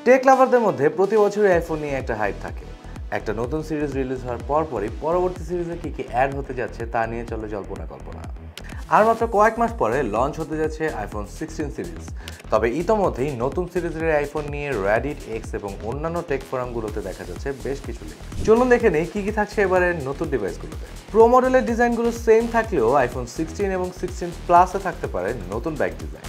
Take লাভারদের মধ্যে প্রতি বছরই আইফোন নিয়ে একটা হাইপ থাকে। একটা নতুন সিরিজ রিলিজ হওয়ার পরপরই পরবর্তী সিরিজে কি অ্যাড হতে যাচ্ছে তা নিয়ে চলে জল্পনা কল্পনা। আর মাত্র কয়েক মাস পরে লঞ্চ হতে যাচ্ছে আইফোন 16 সিরিজ। তবে ইতোমধ্যেই নতুন সিরিজের আইফোন নিয়ে রেডিট, এক্স এবং অন্যান্য টেক ফোরামগুলোতে দেখা যাচ্ছে বেশ কিছু লিক। চলুন দেখে নেই কি থাকছে এবারে নতুন ডিভাইসগুলোতে। প্রো মডেলের ডিজাইনগুলো সেম থাকলেও আইফোন 16 এবং 16 প্লাসে থাকতে পারে নতুন ব্যাক ডিজাইন।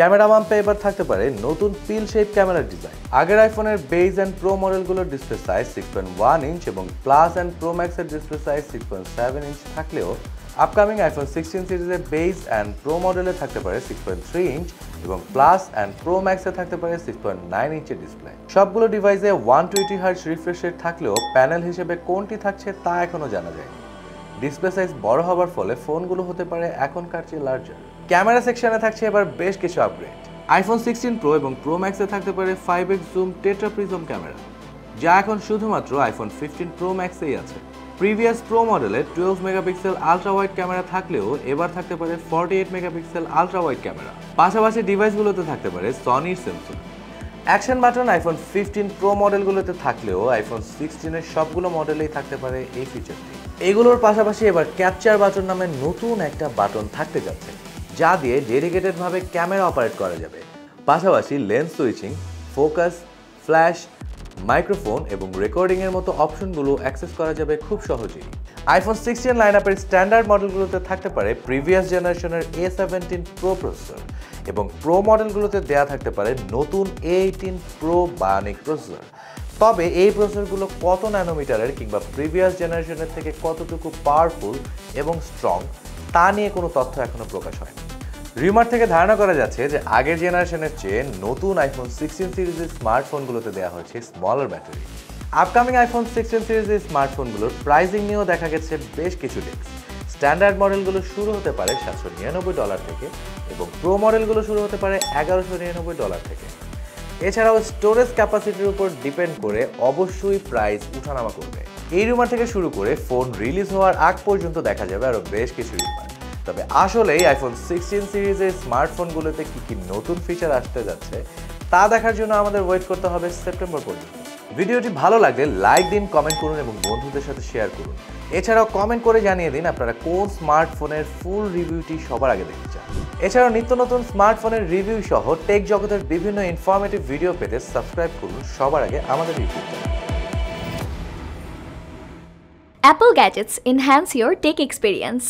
ক্যামেরা বাম্পে এবার থাকতে পারে নতুন পিল শেপ ক্যামেরার ডিজাইন। আগের আইফোনের বেজ অ্যান্ড প্রো মডেলগুলোর ডিসপ্লে সাইজ 6.1 ইঞ্চ এবং প্লাস অ্যান্ড প্রো ম্যাক্সের ডিসপ্লে সাইজ 6.7 ইঞ্চ থাকলেও আপকামিং আইফোন 16 সিরিজের বেজ অ্যান্ড প্রো মডেলে থাকতে পারে 6.3 ইঞ্চ এবং প্লাস অ্যান্ড প্রো ম্যাক্সে থাকতে পারে 6.9 ইঞ্চের ডিসপ্লে। সবগুলো ডিভাইসে 120 হার্টজ রিফ্রেশ রেট থাকলেও প্যানেল হিসেবে কোনটি থাকছে তা এখনো জানা যায়নি। ডিসপ্লে সাইজ বড় হওয়ার ফলে ফোনগুলো হতে পারে এখনকার চেয়ে লার্জার। ক্যামেরা সেকশনে থাকছে এবার বেশ কিছু আপগ্রেড। আইফোন 16 প্রো এবং প্রো ম্যাক্সে থাকতে পারে 5x জুম টেট্রাপ্রিজম ক্যামেরা, যা এখন শুধুমাত্র আইফোন 15 প্রো ম্যাক্সেই আছে। প্রিভিয়াস প্রো মডেলে 12 মেগাপিক্সেল আলট্রা ওয়াইড ক্যামেরা থাকলেও এবার থাকতে পারে 48 মেগাপিক্সেল আলট্রা ওয়াইড ক্যামেরা। পাশাপাশি ডিভাইসগুলোতে থাকতে পারে সনির sensor. Action button iPhone 15 pro মডেলগুলোতে থাকলেও আইফোন 16 এর সবগুলো মডেলেই থাকতে পারে এই ফিচারটি। এগুলোর পাশাপাশি এবার ক্যাপচার বাটন নামে নতুন একটা বাটন থাকতে যাচ্ছে, যা দিয়ে ডেডিকেটেডভাবে ক্যামেরা অপারেট করা যাবে। পাশাপাশি lens switching, focus, flash, microphone এবং রেকর্ডিংয়ের মতো অপশনগুলো অ্যাক্সেস করা যাবে খুব সহজেই। আইফোন 16 লাইনআপের স্ট্যান্ডার্ড মডেলগুলোতে থাকতে পারে প্রিভিয়াস জেনারেশনের A17 প্রো প্রসেসর এবং প্রো মডেলগুলোতে দেয়া থাকতে পারে নতুন A18 প্রো বায়োনিক প্রসেসর। তবে এই প্রসেসরগুলো কত ন্যানোমিটারের কিংবা প্রিভিয়াস জেনারেশনের থেকে কতটুকু পাওয়ারফুল এবং স্ট্রং তা নিয়ে কোনো তথ্য এখনো প্রকাশ হয়নি। রিউমার থেকে ধারণা করা যাচ্ছে যে আগের জেনারেশনের চেয়ে নতুন আইফোন 16 সিরিজের স্মার্টফোনগুলোতে দেওয়া হয়েছে স্মলার ব্যাটারি। আপকামিং আইফোন 16 সিরিজের স্মার্টফোনগুলোর প্রাইসিং নিয়েও দেখা গেছে বেশ কিছু লিক্স। স্ট্যান্ডার্ড মডেলগুলো শুরু হতে পারে $799 থেকে এবং প্রো মডেলগুলো শুরু হতে পারে $1199 থেকে। এছাড়াও স্টোরেজ ক্যাপাসিটির উপর ডিপেন্ড করে অবশ্যই প্রাইস উঠানামা করবে। এই রুমার থেকে শুরু করে ফোন রিলিজ হওয়ার আগ পর্যন্ত দেখা যাবে আরও বেশ কিছু রুমার। তবে আসলেই আইফোন 16 সিরিজের স্মার্টফোনগুলোতে কি নতুন ফিচার আসতে যাচ্ছে তা দেখার জন্য আমাদের ওয়েট করতে হবে সেপ্টেম্বর পর্যন্ত। ভিডিওটি ভালো লাগলে লাইক দিন, কমেন্ট করুন এবং বন্ধুদের সাথে শেয়ার করুন। এছাড়াও কমেন্ট করে জানিয়ে দিন আপনারা কোন স্মার্টফোনের ফুল রিভিউটি সবার আগে দেখতে চান। এছাড়াও নিত্য নতুন স্মার্টফোনের রিভিউ সহ টেক জগতের বিভিন্ন ইনফরমেটিভ ভিডিও পেতে সাবস্ক্রাইব করুন সবার আগে আমাদের YouTube channel. Apple gadgets enhance your tech experience.